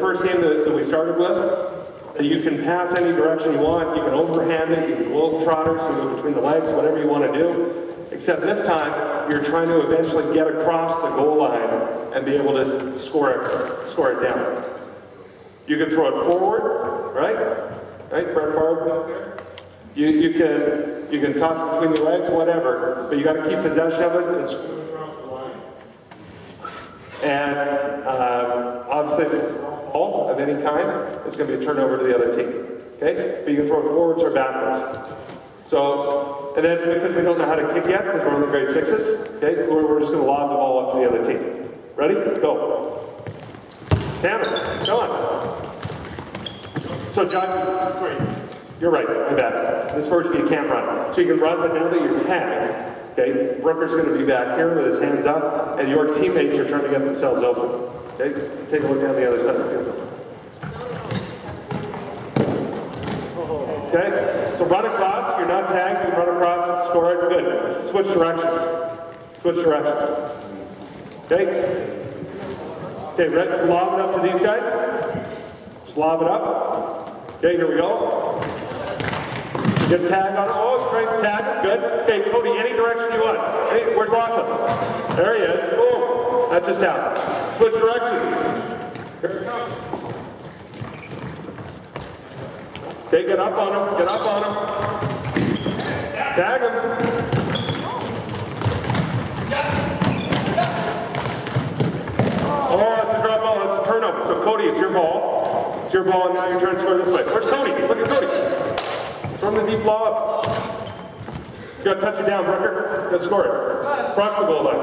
first game that we started with, you can pass any direction you want, you can overhand it, you can globetrotter, so go between the legs, whatever you want to do. Except this time, you're trying to eventually get across the goal line and be able to score it down. You can throw it forward, right? Right, Brett Favre. You can toss it between your legs, whatever, but you got to keep possession of it and score it across the line. And obviously, if it's a ball of any kind, it's going to be a turnover to the other team. Okay, but you can throw it forwards or backwards. So, and then because we don't know how to kick yet, because we're only grade 6s, okay, we're just going to lob the ball up to the other team. Ready? Go. Cameron, go on. So, John, sorry, you're right, my bad. This version you can't run. So you can run, but now that you're tagged, okay, Brooker's going to be back here with his hands up, and your teammates are trying to get themselves open. Okay, take a look down the other side of the field. Okay, so run across, you're not tagged, you run across, score it, good. Switch directions. Switch directions. Okay? Okay, ready? Lob it up to these guys. Just lob it up. Okay, here we go. Get tag on it. Oh, straight tag, good. Okay, Cody, any direction you want. Hey, where's Lachlan? There he is. Boom. That just happened. Switch directions. Here it comes. Okay, get up on him, get up on him. Tag him. Oh, it's a drop ball, it's a turnover. So Cody, it's your ball. It's your ball, and now you're trying to score this way. Where's Cody? Look at Cody. From the deep lob up. You gotta touch it down, Brooker. Let's score it. Cross the goal line.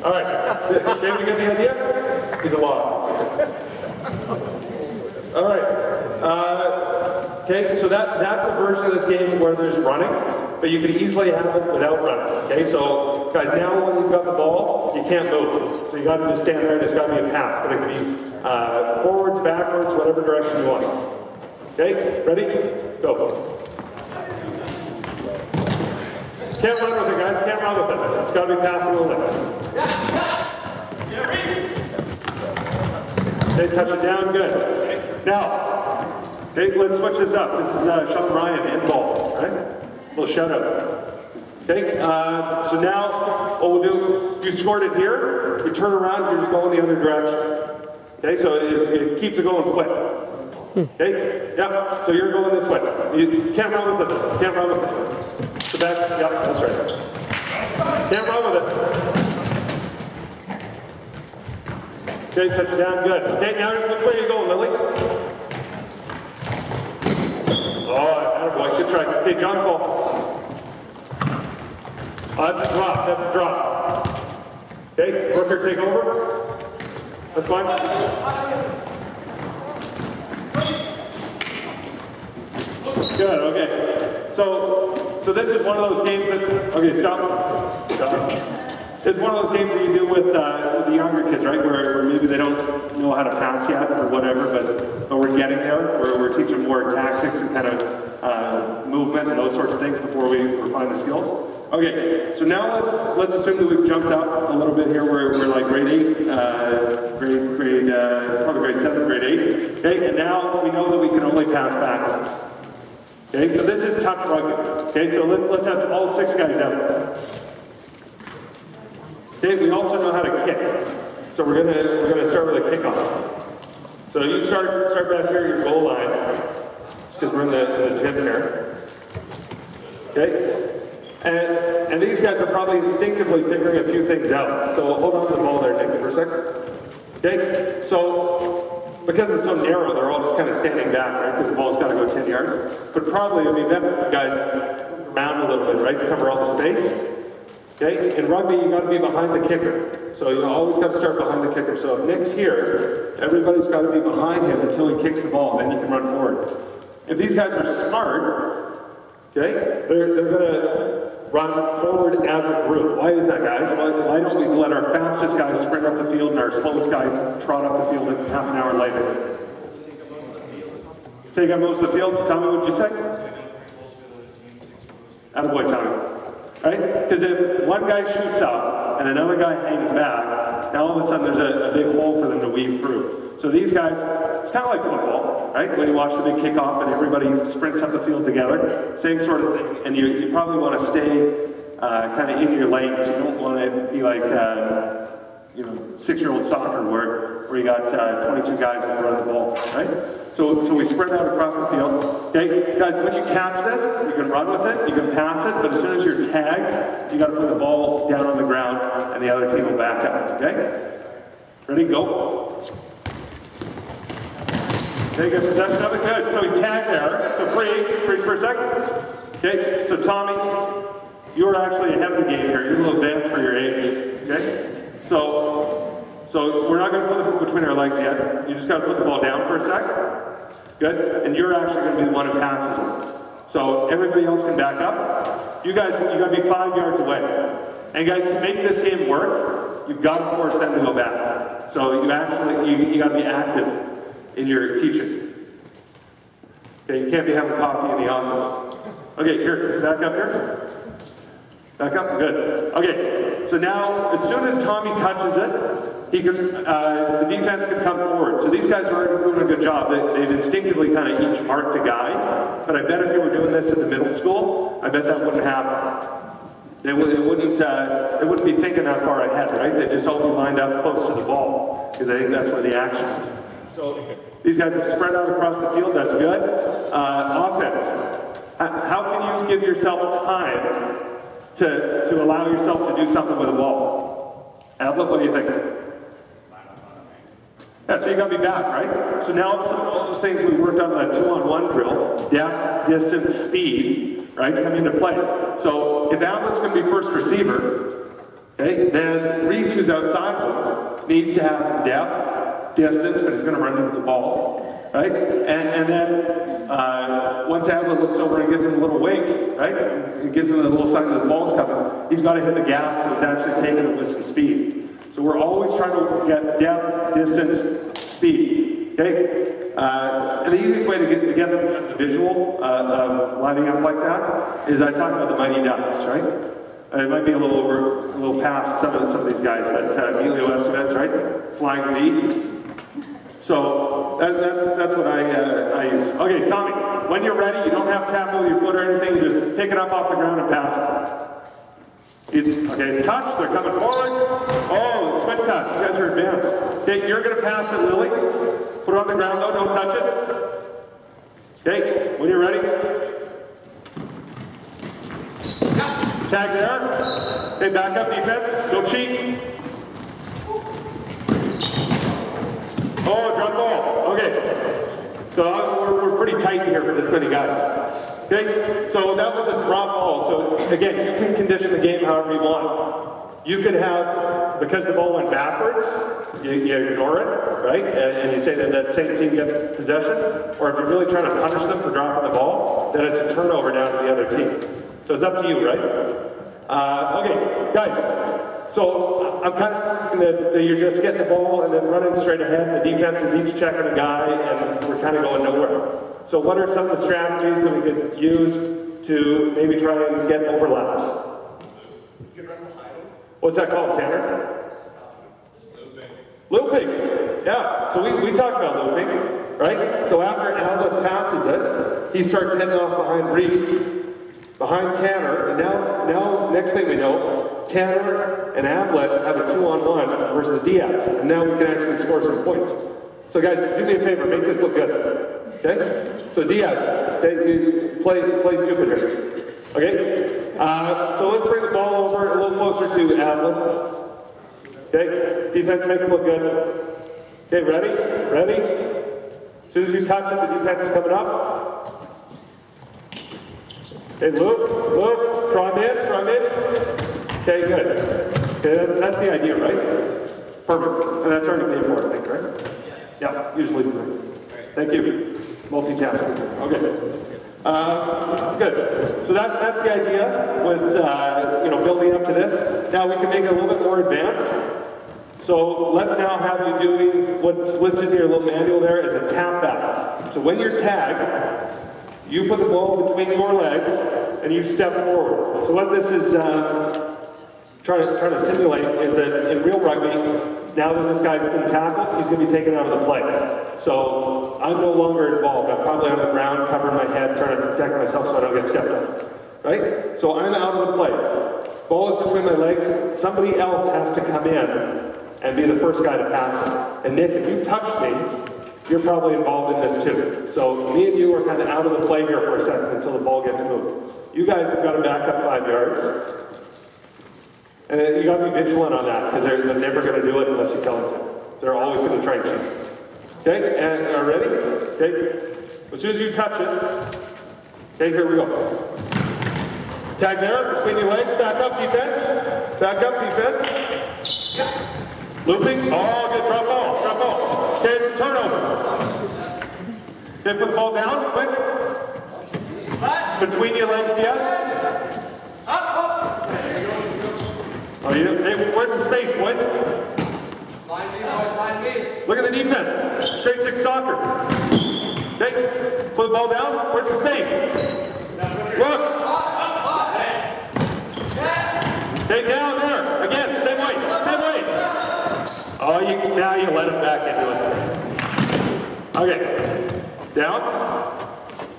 All right, did we get the idea? He's a lob. All right. Okay, so that's a version of this game where there's running, but you can easily have it without running. Okay, so guys, now when you've got the ball, you can't move. So you got to just stand there, there's got to be a pass, but it can be forwards, backwards, whatever direction you want. Okay, ready? Go. Can't run with it, guys, can't run with it. It's got to be passing only. Okay, touch it down, good. Now, okay, let's switch this up. This is Sean Ryan in ball, right? A little shout out. Okay, so now what we'll do, you scored it here, you turn around, you're just going the other direction. Okay, so it keeps it going quick. Okay, yeah, so you're going this way. You can't run with it, can't run with it. The back, yeah, that's right. Can't run with it. Okay, touch it down, good. Okay, now which way are you going, Lily? Oh, attaboy, good try. Okay, John's ball. Oh, that's a drop, that's a drop. Okay, Brooker take over. That's fine. Good, okay. So this is one of those games that, okay, stop. It's one of those games that you do with the younger kids, right? Where maybe they don't know how to pass yet or whatever, but we're getting there. We're teaching more tactics and kind of movement and those sorts of things before we refine the skills. Okay, so now let's assume that we've jumped up a little bit here. We're like grade 8, probably grade 7, grade 8. Okay, and now we know that we can only pass backwards. Okay, so this is touch rugby. Okay, so let's have all 6 guys out. Okay, we also know how to kick. So we're gonna start with a kickoff. So you start back here at your goal line, just because we're in the gym here. Okay? And these guys are probably instinctively figuring a few things out. So hold on to the ball there, Nick, for a second. Okay? So because it's so narrow, they're all just kind of standing back, right? Because the ball's got to go 10 yards. But probably it'd be better, guys, around a little bit, right, to cover all the space. Okay, in rugby, you got to be behind the kicker. So you always got to start behind the kicker. So if Nick's here, everybody's got to be behind him until he kicks the ball, and then you can run forward. If these guys are smart, okay, they're going to run forward as a group. Why is that, guys? Why don't we let our fastest guy sprint up the field and our slowest guy trot up the field half an hour later? Take up most of the field. Tommy, what did you say? Attaboy, Tommy. Right? Because if one guy shoots up and another guy hangs back, now all of a sudden there's a big hole for them to weave through. So these guys, it's kind of like football, right? When you watch the big kickoff and everybody sprints up the field together, same sort of thing. And you probably want to stay kind of in your lanes. You don't want to be like, 6-year-old soccer where you got 22 guys that run the ball, right? So we sprint out across the field. Okay, guys, when you catch this, you can run with it, you can pass it, but as soon as you're tagged, you got to put the ball down on the ground and the other team will back up, okay? Ready, go. Okay, good possession of it, good. So he's tagged there, so freeze for a second. Okay, so Tommy, you're actually ahead of the game here. You're a little advanced for your age, okay? So we're not going to put it between our legs yet. You just got to put the ball down for a sec. Good. And you're actually going to be the one who passes it. So everybody else can back up. You got to be 5 yards away. And guys, to make this game work, you've got to force them to go back. So you got to be active in your teaching. Okay, you can't be having coffee in the office. Okay, here, back up here. Back up, good. Okay, so now as soon as Tommy touches it, he can, the defense can come forward. So these guys are already doing a good job. They've instinctively kind of each marked a guy, but I bet if you were doing this at the middle school, I bet that wouldn't happen. They wouldn't be thinking that far ahead, right? They'd just all be lined up close to the ball, because I think that's where the action is. So these guys have spread out across the field, that's good. Offense, how can you give yourself time to allow yourself to do something with the ball? Adlet, what do you think? Yeah, so you got to be back, right? So now some of those things we worked on the 2-on-1 drill, depth, distance, speed, right, come into play. So if Adlet's going to be first receiver, okay, then Reese, who's outside of him, needs to have depth, distance, but he's going to run into the ball, right? And then once Adlet looks over and gives him a little wink, right? He gives him a little sign that the ball's coming. He's got to hit the gas, so he's actually taking it with some speed. So we're always trying to get depth, distance, speed, okay? And the easiest way to get them the visual of lining up like that is I talk about the Mighty Ducks, right? It might be a little past some of these guys, but Emilio Estevez, right? Flying V. So that's what I use. Okay, Tommy, when you're ready, you don't have to tap with your foot or anything. You just pick it up off the ground and pass it. It's touched. They're coming forward. Oh, switch pass. You guys are advanced. Okay, you're going to pass it, Lily. Put it on the ground, though. Don't touch it. Okay, when you're ready. Tag there. Okay, back up defense. Don't cheat. Oh, drop ball. Okay. So we're pretty tight here for this many guys. Okay, so that was a drop ball. So again, you can condition the game however you want. You could have, because the ball went backwards, you ignore it, right? And you say that the same team gets possession. Or if you're really trying to punish them for dropping the ball, then it's a turnover down to the other team. So it's up to you, right? Okay, guys. So I'm kind of thinking that you're just getting the ball and then running straight ahead. The defense is each checking a guy, and we're kind of going nowhere. So what are some of the strategies that we could use to maybe try and get overlaps? What's that called, Tanner? Looping. Yeah, so we talked about looping, right? So after Adlet passes it, he starts heading off behind Reese, behind Tanner, and now next thing we know, Tanner and Adlet have a 2-on-1 versus Diaz, and now we can actually score some points. So guys, do me a favor, make this look good, okay? So Diaz, play stupid here, okay? So let's bring the ball over a little closer to Adlet. Okay, defense, make it look good. Okay, ready? Ready? As soon as you touch it, the defense is coming up. Okay, loop, prime in. Okay, good. Okay, that's the idea, right? Perfect. And that's already paid for, I think, right? Yeah, usually. Thank you. Multitasking. Okay. Good. So that's the idea with building up to this. Now we can make it a little bit more advanced. So let's now have you doing what's listed in your little manual there as a tap back. So when you're tagged, you put the ball between your legs and you step forward. So what this is trying to simulate is that in real rugby, now that this guy's been tackled, he's going to be taken out of the play. So I'm no longer involved. I'm probably on the ground, covering my head, trying to protect myself so I don't get stepped on. Right? So I'm out of the play. Ball is between my legs. Somebody else has to come in and be the first guy to pass it. And Nick, if you touch me, you're probably involved in this too. So me and you are kind of out of the play here for a second until the ball gets moved. You guys have got to back up 5 yards. And you got to be vigilant on that, because they're never going to do it unless you tell them to. They're always going to try and cheat. Okay, and are ready? Okay, as soon as you touch it, okay, here we go. Tag there, between your legs, back up defense. Back up defense. Looping, oh, good, drop ball. Okay, it's a turnover. Okay, put the ball down, quick. Between your legs, yes. Oh, yeah. Hey, where's the space, boys? Look at the defense. Straight six soccer. Okay, put the ball down. Where's the space? Look. Okay, down there. Again, same way. Oh, now you let him back into it. Okay, down.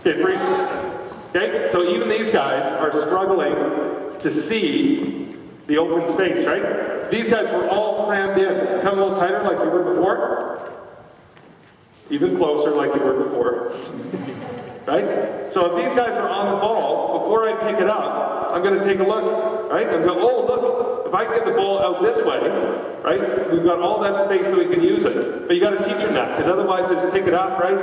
Okay, freeze. Okay, so even these guys are struggling to see the open space, right? These guys were all crammed in. Come a little tighter like you were before. Even closer like you were before. Right? So if these guys are on the ball, before I pick it up, I'm going to take a look. Right? I'm going, oh, look, if I get the ball out this way, right, we've got all that space so we can use it. But you got to teach them that, because otherwise they just pick it up, right?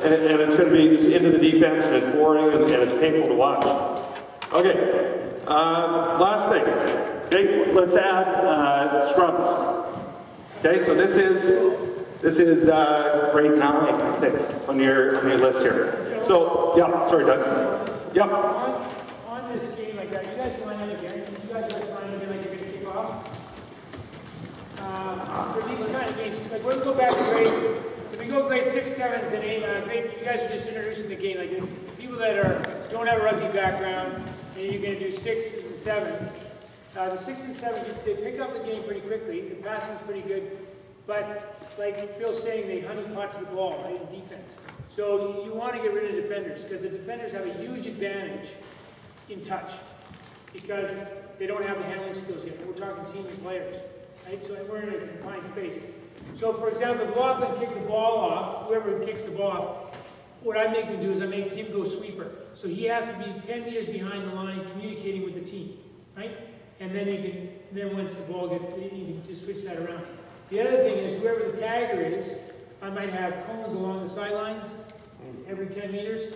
And it's going to be just into the defense, and it's boring, and it's painful to watch. Okay. Last thing. Okay, let's add scrums. Okay, so this is grade 9, I think, on your list here. So yeah, sorry, Doug. Yep. On this game like that, you guys line up again. You guys just line up like you're going to kick off. For these kind of games, like we'll go back to grade. If we go grade 6, 7s, and 8, you guys are just introducing the game. Like the people that don't have a rugby background, and you're going to do 6s and 7s. The 6s and 7s, they pick up the game pretty quickly. The passing's pretty good, but like Phil's saying, they honeypot to the ball, right, in defense. So you want to get rid of defenders, because the defenders have a huge advantage in touch, because they don't have the handling skills yet. We're talking senior players, right? So we're in a confined space. So for example, if Lachlan kicked the ball off, whoever kicks the ball off, what I make them do is I make him go sweeper. So he has to be 10 meters behind the line communicating with the team, right? And then then once the ball gets, you can just switch that around. The other thing is, whoever the tagger is, I might have cones along the sidelines every 10 meters.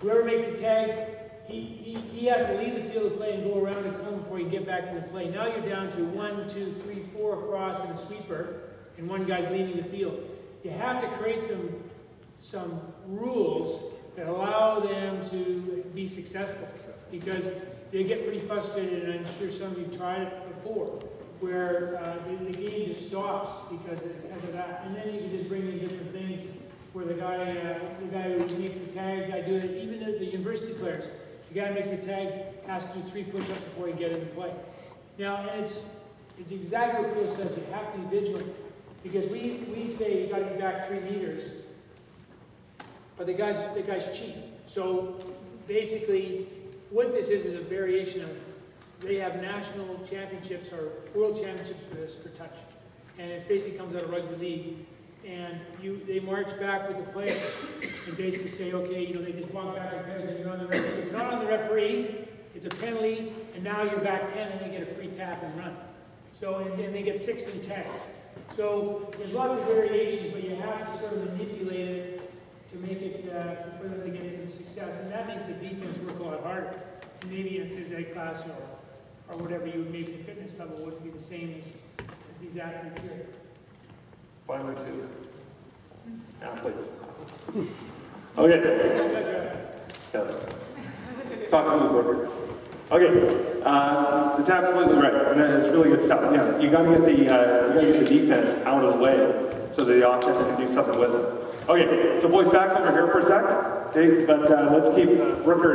Whoever makes the tag, he has to leave the field of play and go around the cone before you get back into play. Now you're down to 1, 2, 3, 4 across and a sweeper, and one guy's leaving the field. You have to create some rules that allow them to be successful, because they get pretty frustrated, and I'm sure some of you tried it before, where the game just stops because of that. And then you can just bring in different things where the guy who makes the tag, I do it, even the university players, the guy who makes the tag has to do 3 push-ups before he gets into play. Now, and it's exactly what Phil says, you have to be vigilant, because we say you got to be back 3 meters, but the guys cheat. So basically, what this is a variation of, they have national championships or world championships for this, for touch. And it basically comes out of rugby league. And they march back with the players and basically say, okay, they just walk back with the players and you're on the referee. If you're not on the referee, it's a penalty, and now you're back 10 and they get a free tap and run. So, and they get 6 new tags. So there's lots of variations, but you have to sort of manipulate it to make it, for them to get some success. And that makes the defense work a lot harder. And maybe in a phys ed class or whatever, you would make the fitness level wouldn't be the same as these athletes here. Finally, 2 athletes. Okay. Talk to the board. Okay, it's absolutely right, and it's really good stuff. Yeah, you got to get the defense out of the way so that the offense can do something with it. Okay, so boys, back over here for a sec. Okay, but let's keep Rooker.